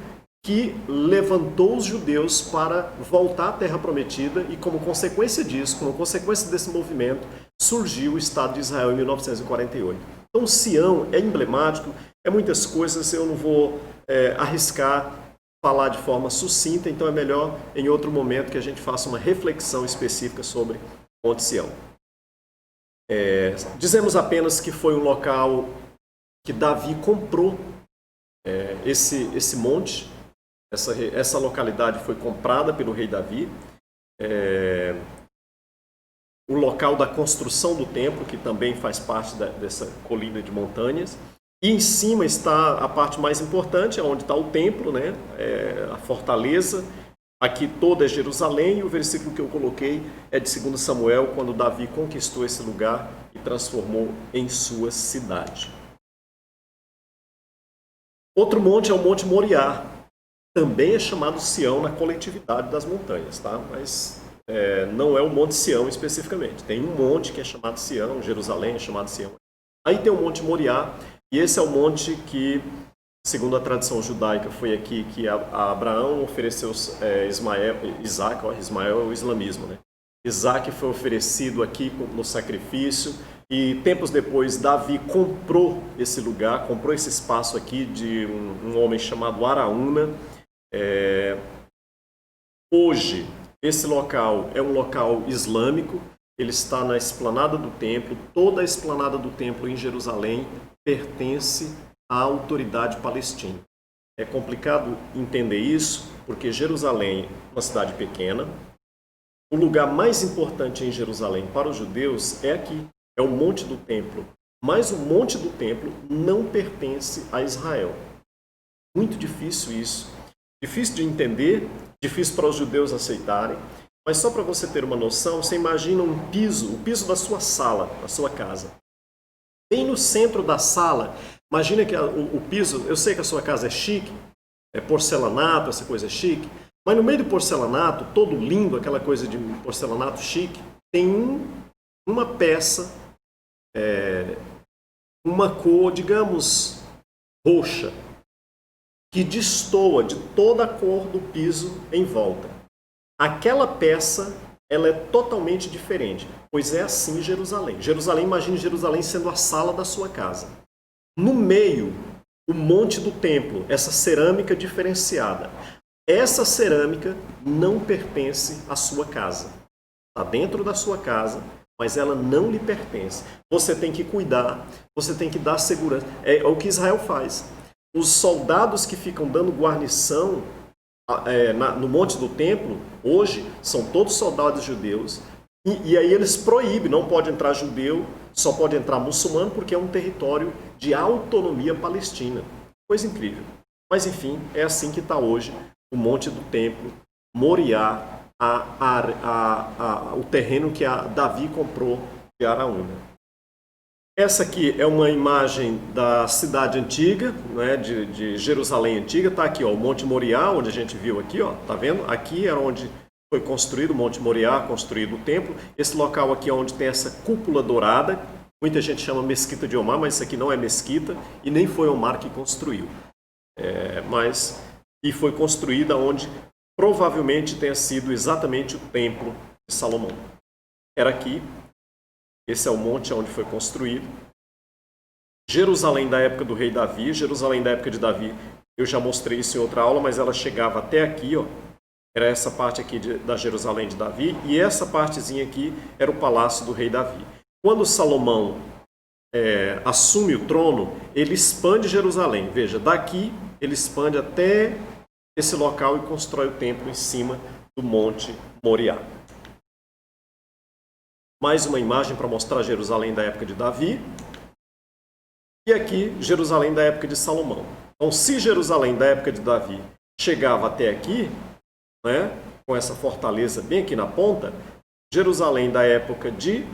que levantou os judeus para voltar à Terra Prometida e, como consequência disso, como consequência desse movimento, surgiu o Estado de Israel em 1948. Então, Sião é emblemático, é muitas coisas, eu não vou arriscar falar de forma sucinta, então é melhor em outro momento que a gente faça uma reflexão específica sobre Monte Sião. Dizemos apenas que foi um local que Davi comprou esse monte. Essa localidade foi comprada pelo rei Davi. O local da construção do templo, que também faz parte dessa colina de montanhas. E em cima está a parte mais importante, onde está o templo, né? A fortaleza. Aqui toda é Jerusalém, e o versículo que eu coloquei é de 2 Samuel, quando Davi conquistou esse lugar e transformou em sua cidade. Outro monte é o Monte Moriá. também é chamado Sião na coletividade das montanhas, tá? Mas não é o Monte Sião especificamente. Tem um monte que é chamado Sião, Jerusalém é chamado Sião. Aí tem o Monte Moriá, e esse é o monte que, segundo a tradição judaica, foi aqui que Abraão ofereceu Isaac é o islamismo, né? Isaac foi oferecido aqui no sacrifício, e tempos depois Davi comprou esse lugar, comprou esse espaço aqui de um homem chamado Araúna. Hoje, esse local é um local islâmico, ele está na esplanada do templo. Toda a esplanada do templo em Jerusalém pertence à autoridade palestina. É complicado entender isso, porque Jerusalém é uma cidade pequena. O lugar mais importante em Jerusalém para os judeus é aqui, é o Monte do Templo. Mas o Monte do Templo não pertence a Israel. Muito difícil isso. Difícil de entender, difícil para os judeus aceitarem. Mas só para você ter uma noção, você imagina um piso, o piso da sua sala, da sua casa. Bem no centro da sala, imagina que o piso, eu sei que a sua casa é chique, é porcelanato, essa coisa é chique, mas no meio do porcelanato, todo lindo, aquela coisa de porcelanato chique, tem uma peça, uma cor, digamos, roxa, que destoa de toda a cor do piso em volta. Aquela peça, ela é totalmente diferente, pois é assim Jerusalém. Imagine Jerusalém sendo a sala da sua casa. No meio, o monte do templo, essa cerâmica diferenciada. Essa cerâmica não pertence à sua casa. Está dentro da sua casa, mas ela não lhe pertence. Você tem que cuidar, você tem que dar segurança. É o que Israel faz. Os soldados que ficam dando guarnição no Monte do Templo, hoje, são todos soldados judeus, e aí eles proíbem, não pode entrar judeu, só pode entrar muçulmano, porque é um território de autonomia palestina. Coisa incrível. Mas enfim, é assim que está hoje o Monte do Templo, Moriá, o terreno que Davi comprou de Araúna. Essa aqui é uma imagem da cidade antiga, né, de Jerusalém antiga. Está aqui, ó, o Monte Moriá, onde a gente viu aqui, ó, tá vendo? Aqui era onde foi construído o Monte Moriá, construído o templo. Esse local aqui é onde tem essa cúpula dourada. Muita gente chama Mesquita de Omar, mas isso aqui não é mesquita e nem foi Omar que construiu. E foi construída onde provavelmente tenha sido exatamente o templo de Salomão. Era aqui. Esse é o monte onde foi construído. Jerusalém da época do rei Davi. Jerusalém da época de Davi, eu já mostrei isso em outra aula, mas ela chegava até aqui, ó. Era essa parte aqui da Jerusalém de Davi. E essa partezinha aqui era o palácio do rei Davi. Quando Salomão assume o trono, ele expande Jerusalém. Veja, daqui ele expande até esse local e constrói o templo em cima do Monte Moriá. Mais uma imagem para mostrar Jerusalém da época de Davi. E aqui, Jerusalém da época de Salomão. Então, se Jerusalém da época de Davi chegava até aqui, né, com essa fortaleza bem aqui na ponta, Jerusalém da época de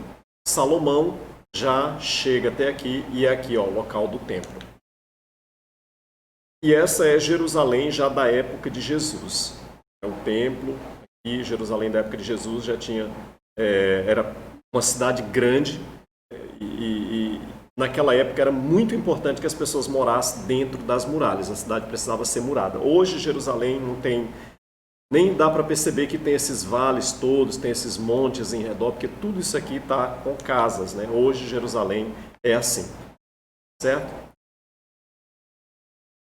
Salomão já chega até aqui e é aqui, ó, o local do templo. E essa é Jerusalém já da época de Jesus. É o templo, aqui Jerusalém da época de Jesus já tinha, era uma cidade grande e naquela época era muito importante que as pessoas morassem dentro das muralhas. A cidade precisava ser murada. Hoje Jerusalém não tem, nem dá para perceber que tem esses vales todos, tem esses montes em redor, porque tudo isso aqui está com casas, né? Hoje Jerusalém é assim, certo?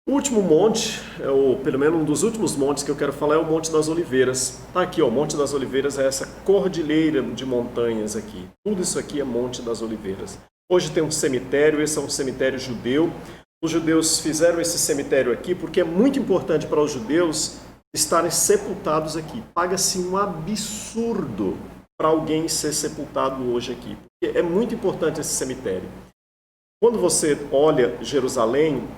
O último monte, ou pelo menos um dos últimos montes que eu quero falar é o Monte das Oliveiras. Está aqui, ó, o Monte das Oliveiras é essa cordilheira de montanhas aqui. Tudo isso aqui é Monte das Oliveiras. Hoje tem um cemitério, esse é um cemitério judeu. Os judeus fizeram esse cemitério aqui porque é muito importante para os judeus estarem sepultados aqui. Paga-se um absurdo para alguém ser sepultado hoje aqui. Porque é muito importante esse cemitério. Quando você olha Jerusalém,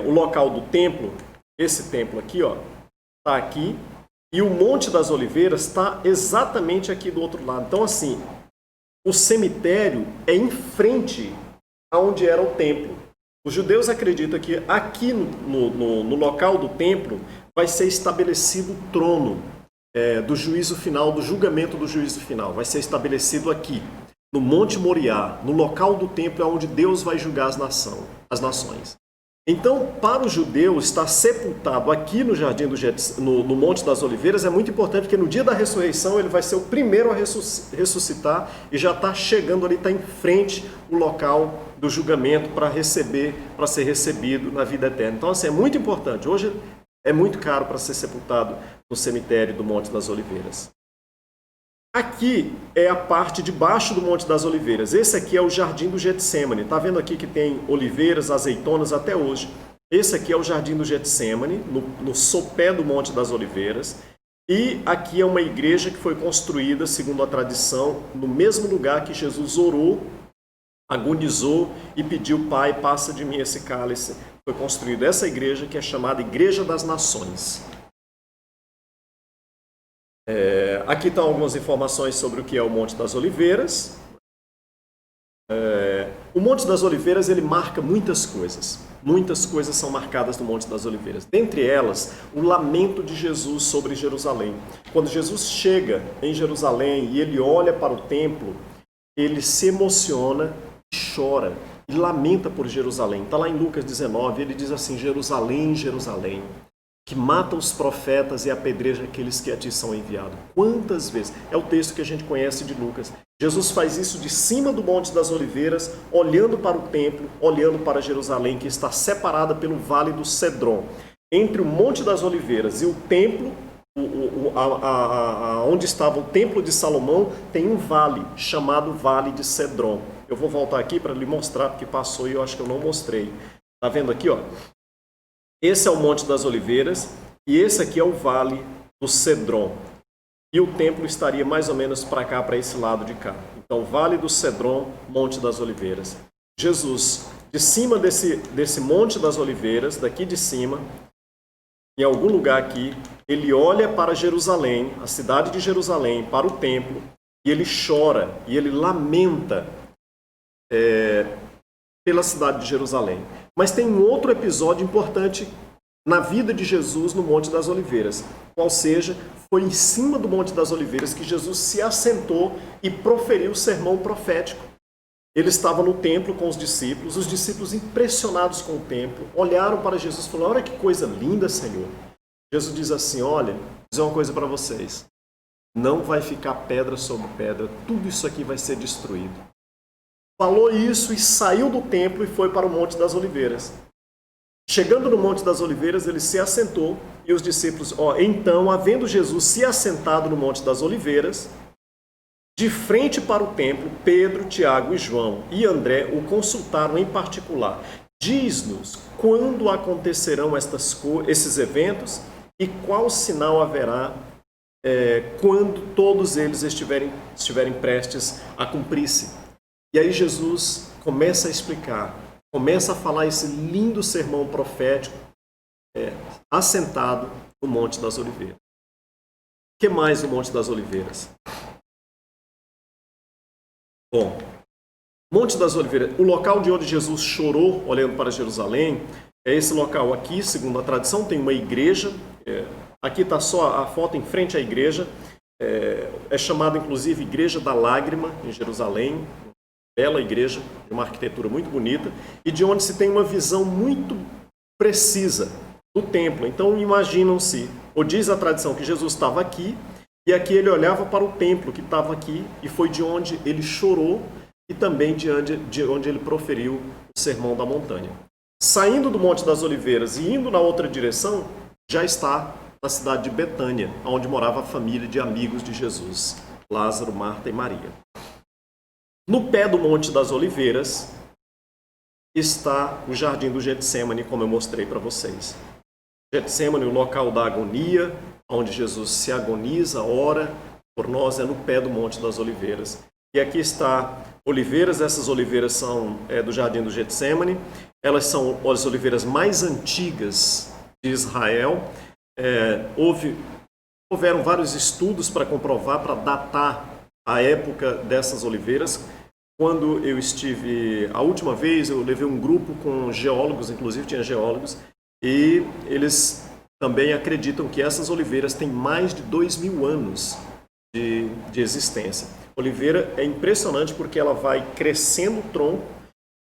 o local do templo, esse templo aqui, ó, está aqui, e o Monte das Oliveiras está exatamente aqui do outro lado. Então, assim, o cemitério é em frente aonde era o templo. Os judeus acreditam que aqui no local do templo vai ser estabelecido o trono do juízo final, do julgamento do juízo final. Vai ser estabelecido aqui, no Monte Moriá, no local do templo, é onde Deus vai julgar as nações. Então, para o judeu estar sepultado aqui no Jardim no Monte das Oliveiras é muito importante, porque no dia da ressurreição ele vai ser o primeiro a ressuscitar e já está chegando ali, está em frente o local do julgamento para ser recebido na vida eterna. Então, assim, é muito importante. Hoje é muito caro para ser sepultado no cemitério do Monte das Oliveiras. Aqui é a parte de baixo do Monte das Oliveiras. Esse aqui é o Jardim do Getsemane. Está vendo aqui que tem oliveiras, azeitonas até hoje. Esse aqui é o Jardim do Getsemane, no sopé do Monte das Oliveiras. E aqui é uma igreja que foi construída, segundo a tradição, no mesmo lugar que Jesus orou, agonizou e pediu: Pai, passa de mim esse cálice. Foi construída essa igreja, que é chamada Igreja das Nações. Aqui estão algumas informações sobre o que é o Monte das Oliveiras. O Monte das Oliveiras ele marca muitas coisas. Muitas coisas são marcadas no Monte das Oliveiras. Dentre elas, o lamento de Jesus sobre Jerusalém. Quando Jesus chega em Jerusalém e ele olha para o templo, ele se emociona e chora e lamenta por Jerusalém. Está lá em Lucas 19, ele diz assim: Jerusalém, Jerusalém, que mata os profetas e apedreja aqueles que a ti são enviados. Quantas vezes? É o texto que a gente conhece de Lucas. Jesus faz isso de cima do Monte das Oliveiras, olhando para o templo, olhando para Jerusalém, que está separada pelo Vale do Cedron. Entre o Monte das Oliveiras e o templo, onde estava o Templo de Salomão, tem um vale chamado Vale de Cedron. Eu vou voltar aqui para lhe mostrar, porque passou e eu acho que eu não mostrei. Está vendo aqui, ó? Esse é o Monte das Oliveiras e esse aqui é o Vale do Cedron. E o templo estaria mais ou menos para cá, para esse lado de cá. Então, Vale do Cedron, Monte das Oliveiras. Jesus, de cima desse Monte das Oliveiras, daqui de cima, em algum lugar aqui, ele olha para Jerusalém, a cidade de Jerusalém, para o templo, e ele chora, e ele lamenta pela cidade de Jerusalém. Mas tem um outro episódio importante na vida de Jesus no Monte das Oliveiras. Qual seja, foi em cima do Monte das Oliveiras que Jesus se assentou e proferiu o sermão profético. Ele estava no templo com os discípulos impressionados com o templo, olharam para Jesus e falaram: olha que coisa linda, Senhor. Jesus diz assim: olha, vou dizer uma coisa para vocês, não vai ficar pedra sobre pedra, tudo isso aqui vai ser destruído. Falou isso e saiu do templo e foi para o Monte das Oliveiras. Chegando no Monte das Oliveiras, ele se assentou e os discípulos, então, havendo Jesus se assentado no Monte das Oliveiras, de frente para o templo, Pedro, Tiago e João e André o consultaram em particular. Diz-nos quando acontecerão esses eventos e qual sinal haverá quando todos eles estiverem prestes a cumprir-se. E aí Jesus começa a explicar, começa a falar esse lindo sermão profético assentado no Monte das Oliveiras. O que mais no Monte das Oliveiras? Bom, Monte das Oliveiras, o local de onde Jesus chorou olhando para Jerusalém, é esse local aqui, segundo a tradição, tem uma igreja, aqui está só a foto em frente à igreja, é chamada inclusive Igreja da Lágrima, em Jerusalém, bela igreja, de uma arquitetura muito bonita, e de onde se tem uma visão muito precisa do templo. Então imaginam-se, ou diz a tradição que Jesus estava aqui, e aqui ele olhava para o templo que estava aqui, e foi de onde ele chorou, e também de onde ele proferiu o Sermão da Montanha. Saindo do Monte das Oliveiras e indo na outra direção, já está na cidade de Betânia, onde morava a família de amigos de Jesus, Lázaro, Marta e Maria. No pé do Monte das Oliveiras está o Jardim do Getsemane, como eu mostrei para vocês. Getsemane, o local da agonia, onde Jesus se agoniza, ora por nós, é no pé do Monte das Oliveiras. E aqui está oliveiras, essas oliveiras são do Jardim do Getsemane, elas são as oliveiras mais antigas de Israel. Houveram vários estudos para comprovar, para datar a época dessas oliveiras. quando eu estive a última vez, eu levei um grupo com geólogos, inclusive tinha geólogos, e eles também acreditam que essas oliveiras têm mais de 2.000 anos de existência. Oliveira é impressionante porque ela vai crescendo o tronco,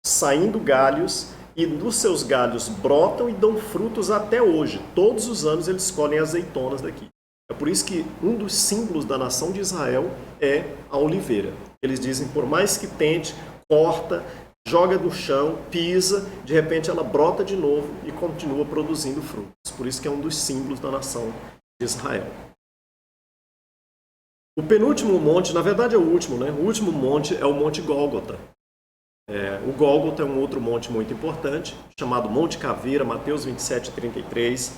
saindo galhos, e dos seus galhos brotam e dão frutos até hoje. Todos os anos eles colhem azeitonas daqui. É por isso que um dos símbolos da nação de Israel é a oliveira. Eles dizem, por mais que tente, corta, joga no chão, pisa, de repente ela brota de novo e continua produzindo frutos. Por isso que é um dos símbolos da nação de Israel. O penúltimo monte, na verdade é o último, né? O último monte é o Monte Gólgota. O Gólgota é um outro monte muito importante, chamado Monte Caveira, Mateus 27:33.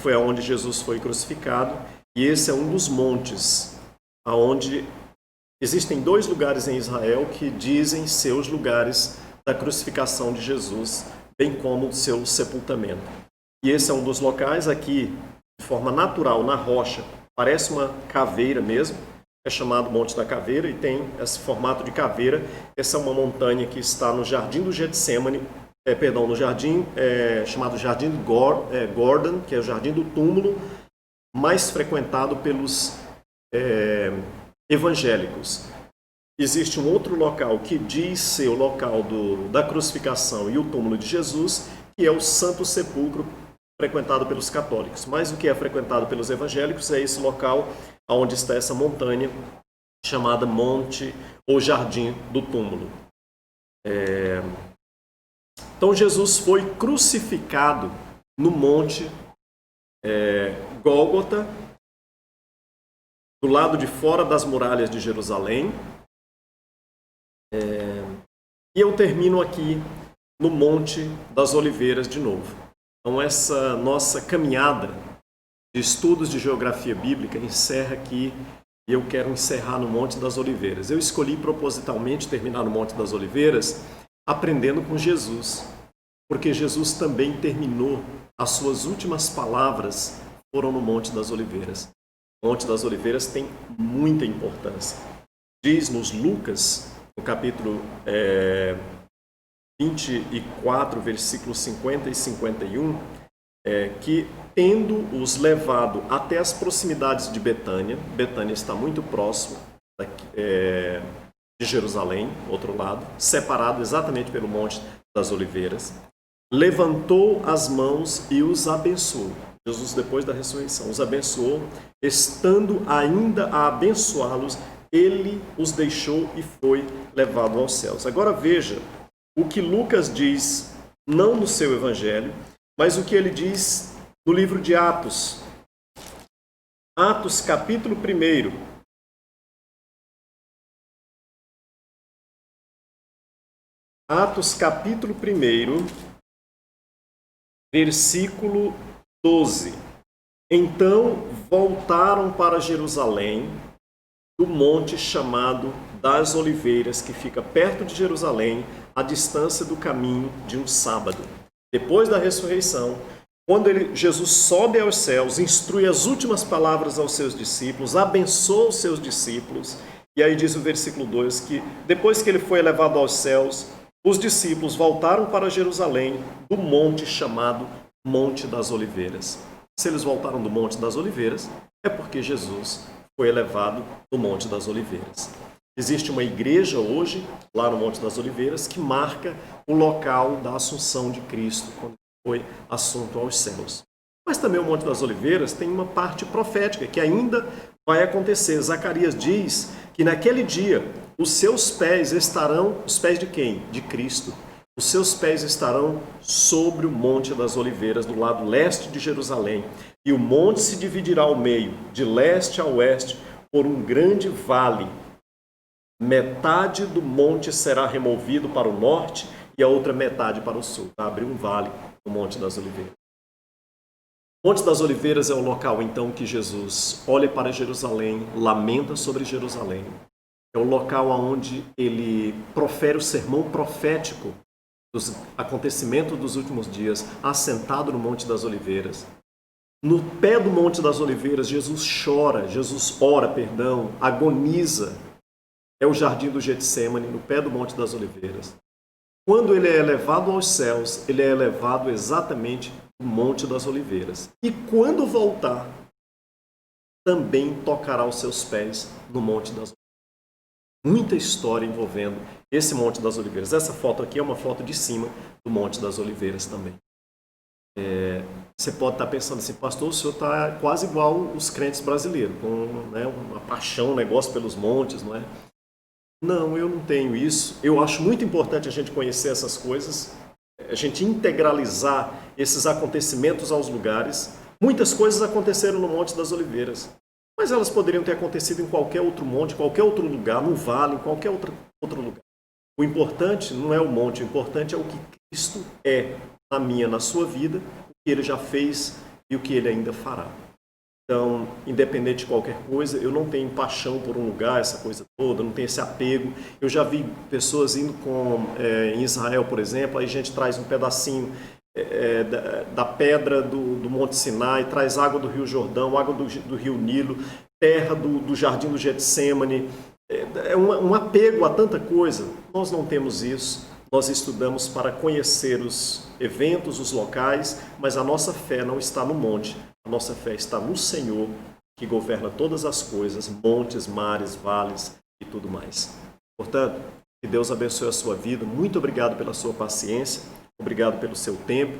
Foi aonde Jesus foi crucificado. E esse é um dos montes aonde existem 2 lugares em Israel que dizem ser os lugares da crucificação de Jesus, bem como do seu sepultamento. E esse é um dos locais aqui, de forma natural, na rocha, parece uma caveira mesmo, é chamado Monte da Caveira e tem esse formato de caveira. Essa é uma montanha que está no Jardim do Getsemane, no jardim chamado Jardim Gordon, que é o Jardim do Túmulo, mais frequentado pelos evangélicos. Existe um outro local que diz ser o local da crucificação e o túmulo de Jesus, que é o Santo Sepulcro, frequentado pelos católicos. Mas o que é frequentado pelos evangélicos é esse local onde está essa montanha chamada Monte ou Jardim do Túmulo. Então Jesus foi crucificado no Monte Gólgota, do lado de fora das muralhas de Jerusalém. E eu termino aqui no Monte das Oliveiras de novo. Então essa nossa caminhada de estudos de geografia bíblica encerra aqui, e eu quero encerrar no Monte das Oliveiras. Eu escolhi propositalmente terminar no Monte das Oliveiras aprendendo com Jesus, porque Jesus também terminou, as suas últimas palavras foram no Monte das Oliveiras. O Monte das Oliveiras tem muita importância. Diz-nos Lucas, no capítulo 24, versículos 50 e 51, que tendo-os levado até as proximidades de Betânia, Betânia está muito próximo de Jerusalém, outro lado, separado exatamente pelo Monte das Oliveiras, levantou as mãos e os abençoou. Jesus, depois da ressurreição, os abençoou, estando ainda a abençoá-los, ele os deixou e foi levado aos céus. Agora veja o que Lucas diz, não no seu evangelho, mas o que ele diz no livro de Atos. Atos, capítulo 1. Atos, capítulo 1, versículo 12. Então voltaram para Jerusalém, do monte chamado das Oliveiras, que fica perto de Jerusalém, à distância do caminho de um sábado. Depois da ressurreição, quando Jesus sobe aos céus, instrui as últimas palavras aos seus discípulos, abençoa os seus discípulos, e aí diz o versículo 2 que depois que ele foi elevado aos céus, os discípulos voltaram para Jerusalém, do monte chamado Monte das Oliveiras. Se eles voltaram do Monte das Oliveiras, é porque Jesus foi elevado do Monte das Oliveiras. Existe uma igreja hoje, lá no Monte das Oliveiras, que marca o local da assunção de Cristo, quando foi assunto aos céus. Mas também o Monte das Oliveiras tem uma parte profética, que ainda vai acontecer. Zacarias diz que naquele dia os seus pés estarão, os pés de quem? De Cristo. Os seus pés estarão sobre o Monte das Oliveiras, do lado leste de Jerusalém. E o monte se dividirá ao meio, de leste a oeste, por um grande vale. Metade do monte será removido para o norte e a outra metade para o sul. Abre um vale no Monte das Oliveiras. O Monte das Oliveiras é o local, então, que Jesus olha para Jerusalém, lamenta sobre Jerusalém. É o local onde ele profere o sermão profético dos acontecimentos dos últimos dias, assentado no Monte das Oliveiras. No pé do Monte das Oliveiras, Jesus chora, Jesus ora, agoniza, é o jardim do Getsêmani, no pé do Monte das Oliveiras. Quando ele é elevado aos céus, ele é elevado exatamente no Monte das Oliveiras. E quando voltar, também tocará os seus pés no Monte das Oliveiras. Muita história envolvendo esse Monte das Oliveiras. Essa foto aqui é uma foto de cima do Monte das Oliveiras também. Você pode estar pensando assim, pastor, o senhor está quase igual os crentes brasileiros, com, né, uma paixão, um negócio pelos montes, não é? Não, eu não tenho isso. Eu acho muito importante a gente conhecer essas coisas, a gente integralizar esses acontecimentos aos lugares. Muitas coisas aconteceram no Monte das Oliveiras, mas elas poderiam ter acontecido em qualquer outro monte, qualquer outro lugar, no vale, em qualquer outro lugar. O importante não é o monte, o importante é o que Cristo é na minha, na sua vida, o que Ele já fez e o que Ele ainda fará. Então, independente de qualquer coisa, eu não tenho paixão por um lugar, essa coisa toda, não tenho esse apego. Eu já vi pessoas indo em Israel, por exemplo, aí a gente traz um pedacinho da pedra do Monte Sinai, traz água do Rio Jordão, água do Rio Nilo, terra do Jardim do Getsêmani. É um apego a tanta coisa. Nós não temos isso. Nós estudamos para conhecer os eventos, os locais, mas a nossa fé não está no monte. A nossa fé está no Senhor, que governa todas as coisas, montes, mares, vales e tudo mais. Portanto, que Deus abençoe a sua vida. Muito obrigado pela sua paciência, obrigado pelo seu tempo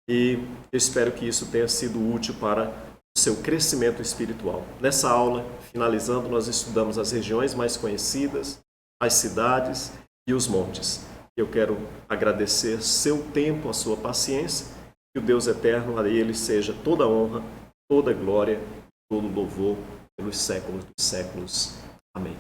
e eu espero que isso tenha sido útil para o seu crescimento espiritual. Nessa aula, finalizando, nós estudamos as regiões mais conhecidas, as cidades e os montes. Eu quero agradecer seu tempo, a sua paciência. Que o Deus eterno, a Ele seja toda a honra, toda a glória, todo o louvor pelos séculos dos séculos. Amém.